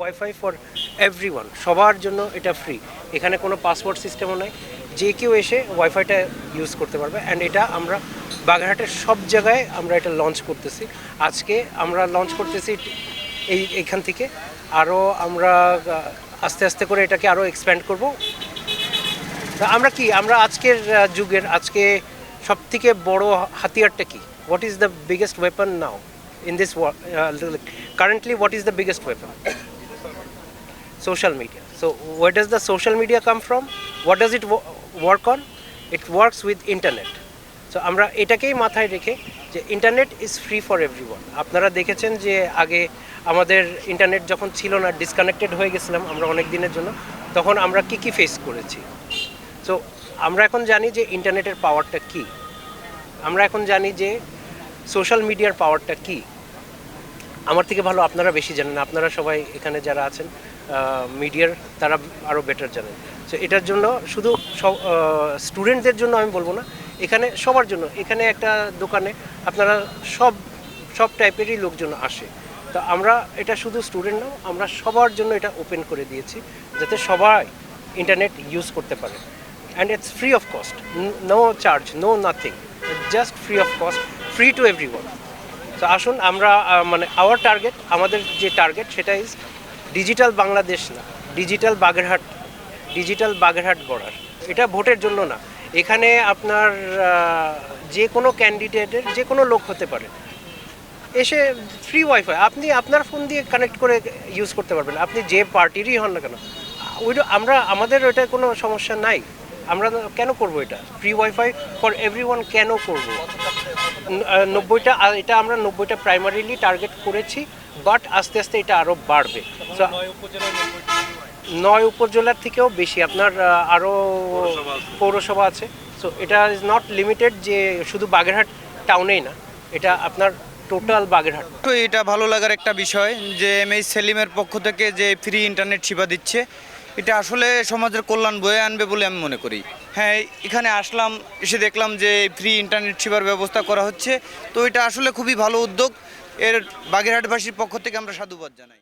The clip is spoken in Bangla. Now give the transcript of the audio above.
ওয়াইফাই ফর এভরিওয়ান, সবার জন্য এটা ফ্রি। এখানে কোনো পাসওয়ার্ড সিস্টেমও নাই, যে কেউ এসে ওয়াইফাইটা ইউজ করতে পারবে। অ্যান্ড এটা আমরা বাগেরহাটের সব জায়গায় আমরা এটা লঞ্চ করতেছি। আজকে আমরা লঞ্চ করতেছি এইখান থেকে, আরও আমরা আস্তে আস্তে করে এটাকে আরও এক্সপ্যান্ড করব। আমরা আজকের যুগের আজকে সবথেকে বড় হাতিয়ারটা কি? What is the biggest weapon now in this currently? What is the biggest weapon? Social media. So where does the social media come from? What does it work on? It works with internet. So আমরা এটাকেই মাথায় রেখে যে internet is free for everyone. আপনারা দেখেছেন যে আগে আমাদের ইন্টারনেট যখন ছিল না, ডিসকানেক্টেড হয়ে গেছিলাম আমরা অনেক দিনের জন্য, তখন আমরা কি ফেস করেছি। সো আমরা এখন জানি যে ইন্টারনেটের পাওয়ারটা কি, আমরা এখন জানি যে সোশ্যাল মিডিয়ার পাওয়ারটা কি। আমার থেকে ভালো আপনারা বেশি জানেন, আপনারা সবাই এখানে যারা আছেন মিডিয়ার, তারা আরও বেটার জানেন। সো এটার জন্য শুধু স্টুডেন্টদের জন্য আমি বলবো না, এখানে সবার জন্য। এখানে একটা দোকানে আপনারা সব টাইপেরই লোকজন আসে। তো আমরা এটা শুধু স্টুডেন্ট নাও, আমরা সবার জন্য এটা ওপেন করে দিয়েছি যাতে সবাই ইন্টারনেট ইউজ করতে পারে। And it's free of cost, no charge, no nothing, just free of cost, free to everyone. তো আসুন আমরা মানে আমাদের যে টার্গেট সেটা ইজ ডিজিটাল বাংলাদেশ না, ডিজিটাল বাগেরহাট গড়ার। এটা ভোটের জন্য না, এখানে আপনার যে কোনো ক্যান্ডিডেটের যে কোনো লোক হতে পারে, এসে ফ্রি ওয়াইফাই আপনি আপনার ফোন দিয়ে কানেক্ট করে ইউজ করতে পারবেন, আপনি যে পার্টিরই হন না কেন। আমাদের ওইটা কোনো সমস্যা নাই। আমরা কেন করব এটা ফ্রি ওয়াইফাই ফর এভরিওয়ান, কেন করব? 90টা, এটা আমরা 90টা প্রাইমারিলি টার্গেট করেছি, বাট আস্তে আস্তে এটা আরও বাড়বে। 9 উপজেলার থেকেও বেশি আপনার আরও পৌরসভা আছে। সো এটা ইজ নট লিমিটেড যে শুধু বাগেরহাট টাউনেই না, এটা আপনার টোটাল বাগেরহাট। তো এটা ভালো লাগার একটা বিষয় যে এমএইচ সেলিমের পক্ষ থেকে যে ফ্রি ইন্টারনেট সেবা দিচ্ছে, এটা আসলে সমাজের কল্যাণ বয়ে আনবে বলে আমি মনে করি। হ্যাঁ, এখানে আসলাম, এসে দেখলাম যে ফ্রি ইন্টারনেট সেবার ব্যবস্থা করা হচ্ছে, তো এটা আসলে খুবই ভালো উদ্যোগ। এর বাগেরহাটবাসীর পক্ষ থেকে আমরা সাধুবাদ জানাই।